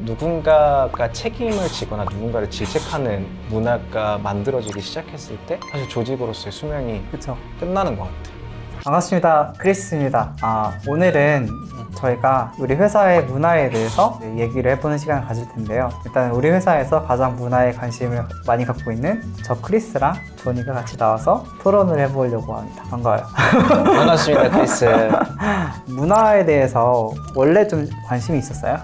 누군가가 책임을 지거나 누군가를 질책하는 문화가 만들어지기 시작했을 때 사실 조직으로서의 수명이 그쵸. 끝나는 것 같아요. 반갑습니다. 크리스입니다. 오늘은 저희가 우리 회사의 문화에 대해서 얘기를 해보는 시간을 가질 텐데요. 일단 우리 회사에서 가장 문화에 관심을 많이 갖고 있는 저 크리스랑 조니가 같이 나와서 토론을 해보려고 합니다. 반가워요. 반갑습니다, 크리스. 문화에 대해서 원래 좀 관심이 있었어요?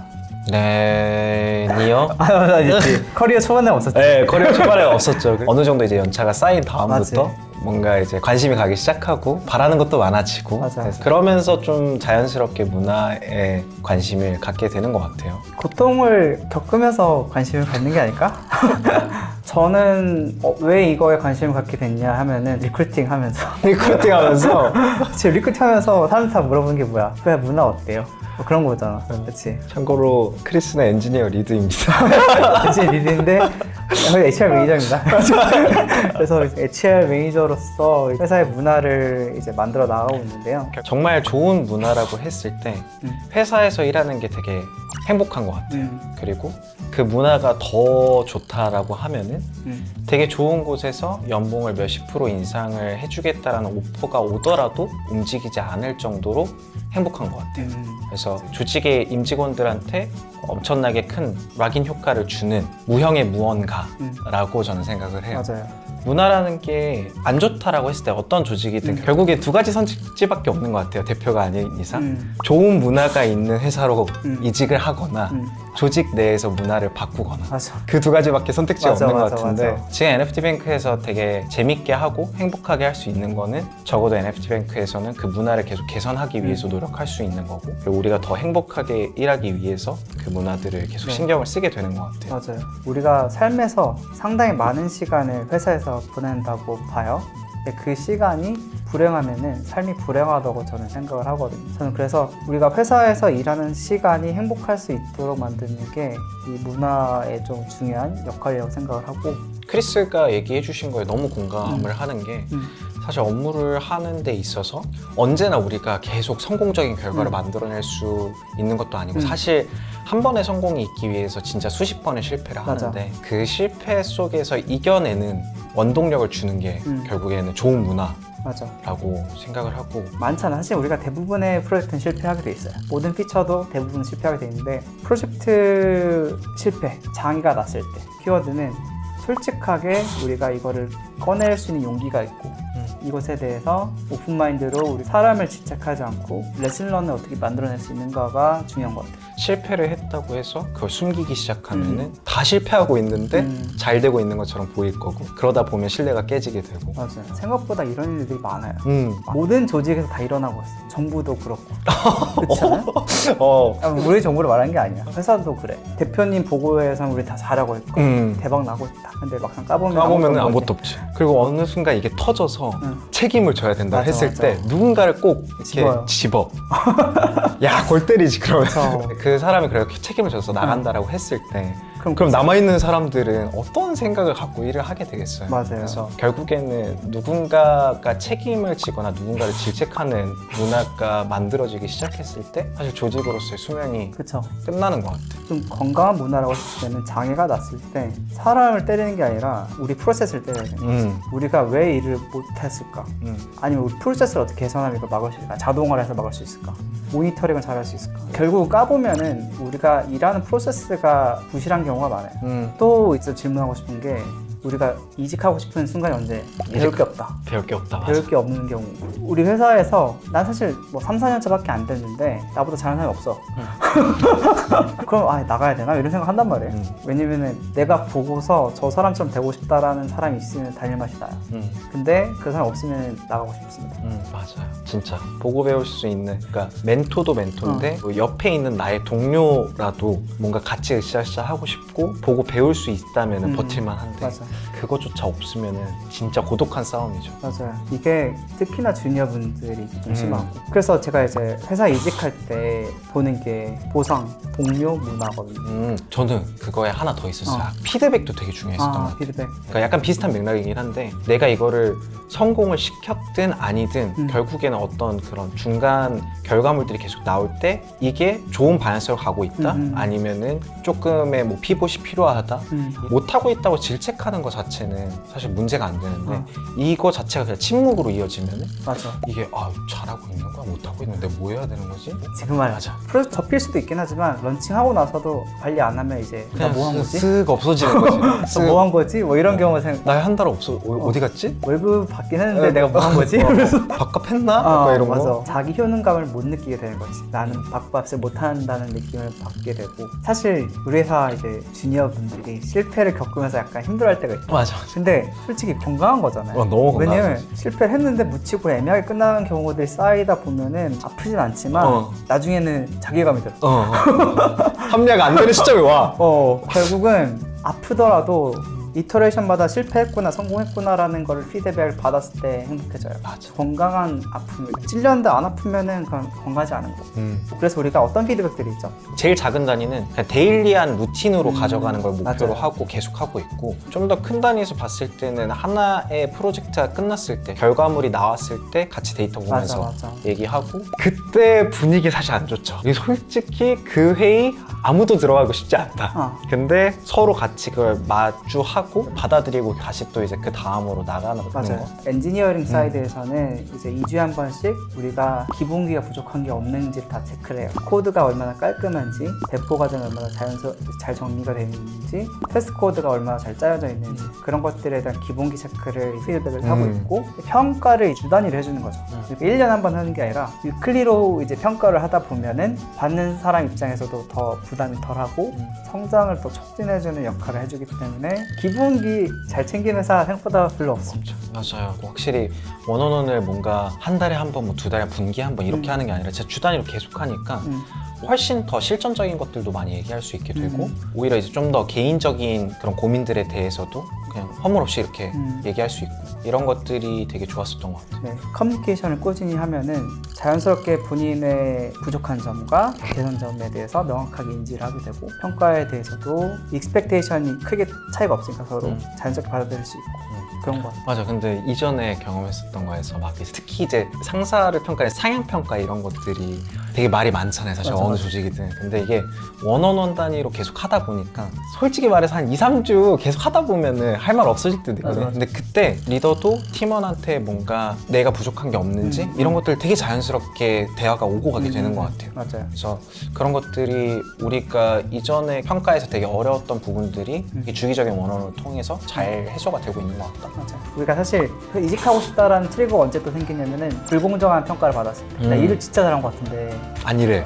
네, 니요? 아니지. 커리어 초반에 없었죠? 네, 커리어 초반에 없었죠. 어느 정도 이제 연차가 쌓인 다음부터 맞지. 뭔가 이제 관심이 가기 시작하고 바라는 것도 많아지고 맞아. 그래서 그러면서 좀 자연스럽게 문화에 관심을 갖게 되는 것 같아요. 고통을 겪으면서 관심을 갖는 게 아닐까? 저는 왜 이거에 관심을 갖게 됐냐 하면은 리크루팅 하면서 리크루팅 하면서 지금 리크루팅 하면서 사람들 다 물어보는 게 뭐야? 왜 문화 어때요? 뭐 그런 거잖아. 그치? 참고로 크리스는 엔지니어 리드입니다. 이제 리드인데 저희 HR 매니저입니다. 그래서 HR 매니저로서 회사의 문화를 이제 만들어 나가고 있는데요. 정말 좋은 문화라고 했을 때 회사에서 일하는 게 되게 행복한 것 같아요. 그리고 그 문화가 더 좋다라고 하면은 되게 좋은 곳에서 연봉을 몇십 프로 인상을 해주겠다라는 오퍼가 오더라도 움직이지 않을 정도로 행복한 것 같아요. 그래서 조직의 임직원들한테 엄청나게 큰 락인 효과를 주는 무형의 무언가라고 저는 생각을 해요. 맞아요. 문화라는 게 안 좋다라고 했을 때 어떤 조직이든 결국에 두 가지 선택지밖에 없는 것 같아요. 대표가 아닌 이상. 좋은 문화가 있는 회사로 이직을 하거나 조직 내에서 문화를 바꾸거나 맞아. 그 두 가지밖에 선택지가 맞아, 없는 것 맞아, 같은데 맞아. 지금 NFT뱅크에서 되게 재밌게 하고 행복하게 할 수 있는 거는 적어도 NFT뱅크에서는 그 문화를 계속 개선하기 위해서 노력할 수 있는 거고 그리고 우리가 더 행복하게 일하기 위해서 그 문화들을 계속 네. 신경을 쓰게 되는 것 같아요. 맞아요. 우리가 삶에서 상당히 많은 시간을 회사에서 보낸다고 봐요. 근데 그 시간이 불행하면은 삶이 불행하다고 저는 생각을 하거든요. 저는 그래서 우리가 회사에서 일하는 시간이 행복할 수 있도록 만드는 게 이 문화의 좀 중요한 역할이라고 생각을 하고 크리스가 얘기해 주신 거에 너무 공감을 하는 게 사실 업무를 하는 데 있어서 언제나 우리가 계속 성공적인 결과를 만들어낼 수 있는 것도 아니고 사실 한 번의 성공이 있기 위해서 진짜 수십 번의 실패를 맞아. 하는데 그 실패 속에서 이겨내는 원동력을 주는 게 결국에는 좋은 문화라고 맞아. 생각을 하고 많잖아. 사실 우리가 대부분의 프로젝트는 실패하게 돼 있어요. 모든 피처도 대부분 실패하게 돼 있는데 프로젝트 실패, 장애가 났을 때 키워드는 솔직하게 우리가 이거를 꺼낼 수 있는 용기가 있고 이것에 대해서 오픈마인드로 우리 사람을 질책하지 않고 레슨런을 어떻게 만들어낼 수 있는가가 중요한 것 같아요. 실패를 했다고 해서 그걸 숨기기 시작하면은 다 실패하고 있는데 잘 되고 있는 것처럼 보일 거고 그러다 보면 신뢰가 깨지게 되고 맞아요. 생각보다 이런 일들이 많아요. 음. 모든 조직에서 다 일어나고 있어요. 정부도 그렇고. 그렇지 않아요? 우리 정부를 말하는 게 아니야. 회사도 그래. 대표님 보고에서는 우리 다 잘하고 있고 대박 나고 있다. 근데 막상 까보면 아무것도 없지. 그리고 어느 순간 이게 터져서 책임을 져야 된다 맞아, 했을 맞아. 때 누군가를 꼭 이렇게 집어. 야, 골 때리지 그러면서 그 사람이 그렇게 책임을 져서 나간다라고 했을 때 그럼 남아있는 사람들은 어떤 생각을 갖고 일을 하게 되겠어요. 맞아요. 그래서 결국에는 누군가가 책임을 지거나 누군가를 질책하는 문화가 만들어지기 시작했을 때 사실 조직으로서의 수명이 그쵸. 끝나는 것 같아요. 좀 건강한 문화라고 했을 때는 장애가 났을 때 사람을 때리는 게 아니라 우리 프로세스를 때려야 되는 거지. 우리가 왜 일을 못했을까? 아니면 우리 프로세스를 어떻게 개선하면 이걸 막을 수 있을까? 자동화를 해서 막을 수 있을까? 모니터링을 잘할 수 있을까? 결국 까보면은 우리가 일하는 프로세스가 부실한 경우가 많아요. 또 이제 질문하고 싶은 게 우리가 이직하고 싶은 순간이 언제? 배울 게 없다. 배울 게 없다. 배울 게 없는 경우. 우리 회사에서 난 사실 뭐 3, 4년 차밖에 안 됐는데 나보다 잘하는 사람이 없어. 그럼 나가야 되나? 이런 생각 한단 말이에요. 왜냐면은 내가 보고서 저 사람처럼 되고 싶다라는 사람이 있으면 다닐 맛이 나요. 근데 그 사람 없으면 나가고 싶습니다. 맞아요. 진짜 보고 배울 수 있는 그러니까 멘토도 멘토인데 뭐 옆에 있는 나의 동료라도 뭔가 같이 으쌰으쌰 하고 싶고 보고 배울 수 있다면 버틸만 한데 맞아. 그것조차 없으면은 진짜 고독한 싸움이죠. 맞아요. 이게 특히나 주니어분들이 좀 심하고. 그래서 제가 이제 회사 이직할 때 보는 게 보상, 동료 문화거든요. 저는 그거에 하나 더 있었어요. 피드백도 되게 중요했었던 것 같아요. 피드백. 그러니까 약간 비슷한 맥락이긴 한데 내가 이거를 성공을 시켰든 아니든 결국에는 어떤 그런 중간 결과물들이 계속 나올 때 이게 좋은 방향성으로 가고 있다? 아니면은 조금의 뭐 피봇이 필요하다? 못하고 있다고 질책하는 것 자체는 사실 문제가 안 되는데 이거 자체가 그냥 침묵으로 이어지면은 맞아. 이게 잘하고 있는 거야? 못하고 있는데 뭐 해야 되는 거지? 지금 말 맞아. 프로젝트 접힐 수도 있긴 하지만 런칭하고 나서도 관리 안 하면 이제 나 그냥 뭐 한 거지? 쓱 없어지는 거지. 뭐 한 거지? 뭐 이런 경우 생각. 나 한 달 없어. 어디 갔지? 월급 받긴 했는데 내가 뭐 한 거지? 그래서 밥값했나? 막 이런 맞아. 거. 자기 효능감을 못 느끼게 되는 거지. 나는 밥값을 못 한다는 느낌을 받게 되고. 사실 우리 회사 이제 주니어분들이 실패를 겪으면서 약간 힘들어할 때가 있어. 맞아. 근데 솔직히 건강한 거잖아요. 너무 왜냐면 건강하지. 실패를 했는데 묻히고 애매하게 끝나는 경우들이 쌓이다 보면은 아프진 않지만 나중에는 자괴감이 들어. 합리화가 안 되는 시점이 와. 결국은 아프더라도 이터레이션마다 실패했구나 성공했구나라는 걸 피드백을 받았을 때 행복해져요. 맞아. 건강한 아픔, 찔렸는데 안 아프면은 그건 건강하지 않은 거고. 그래서 우리가 어떤 피드백들이 있죠? 제일 작은 단위는 그냥 데일리한 루틴으로 가져가는 걸 목표로 맞아요. 하고 계속 하고 있고 좀 더 큰 단위에서 봤을 때는 하나의 프로젝트가 끝났을 때 결과물이 나왔을 때 같이 데이터 보면서 맞아. 얘기하고 그때 분위기 사실 안 좋죠. 솔직히 그 회의 아무도 들어가고 싶지 않다. 근데 서로 같이 그걸 마주하고 받아들이고 다시 또 이제 그 다음으로 나가는 맞아요. 거. 엔지니어링 사이드에서는 이제 2주에 한 번씩 우리가 기본기가 부족한 게 없는지 다 체크를 해요. 코드가 얼마나 깔끔한지, 배포 과정이 얼마나 잘 정리가 되어 있는지, 테스트 코드가 얼마나 잘 짜여져 있는지 그런 것들에 대한 기본기 체크를 피드백을 하고 있고 평가를 주 단위로 해주는 거죠. 그러니까 1년에 한 번 하는 게 아니라 위클리로 이제 평가를 하다 보면은 받는 사람 입장에서도 더 부담이 덜하고 성장을 더 촉진해주는 역할을 해주기 때문에 기본기 잘 챙기는 회사 생각보다 별로 없습니다. 맞아요. 확실히 원원원을 뭔가 한 달에 한 번, 뭐 두 달에 분기에 한 번 이렇게 하는 게 아니라 진짜 주 단위로 계속 하니까 훨씬 더 실전적인 것들도 많이 얘기할 수 있게 되고 오히려 이제 좀 더 개인적인 그런 고민들에 대해서도 그냥 허물없이 이렇게 얘기할 수 있고 이런 것들이 되게 좋았었던 것 같아요. 네, 커뮤니케이션을 꾸준히 하면은 자연스럽게 본인의 부족한 점과 개선 점에 대해서 명확하게 인지를 하게 되고 평가에 대해서도 익스펙테이션이 크게 차이가 없으니까 서로 자연스럽게 받아들일 수 있고 그런 것 같아요. 맞아. 근데 이전에 경험했었던 거에서 막 특히 이제 상사를 평가해 상향 평가 이런 것들이 되게 말이 많잖아요. 사실 맞아. 어느 조직이든. 근데 이게 원원원 단위로 계속 하다 보니까 솔직히 말해서 한 2, 3주 계속 하다 보면은 할 말 없어질 때도 있거든요. 맞아. 근데 그때 리더도 팀원한테 뭔가 내가 부족한 게 없는지 이런 것들 되게 자연스럽게 대화가 오고 가게 되는 것 같아요. 맞아요. 그래서 그런 것들이 우리가 이전에 평가에서 되게 어려웠던 부분들이 이 주기적인 원원을 통해서 잘 해소가 되고 있는 것 같다. 맞아요. 우리가 사실 이직하고 싶다라는 트리거가 언제 또 생기냐면은 불공정한 평가를 받았을 때 나 일을 진짜 잘한 것 같은데 아니래.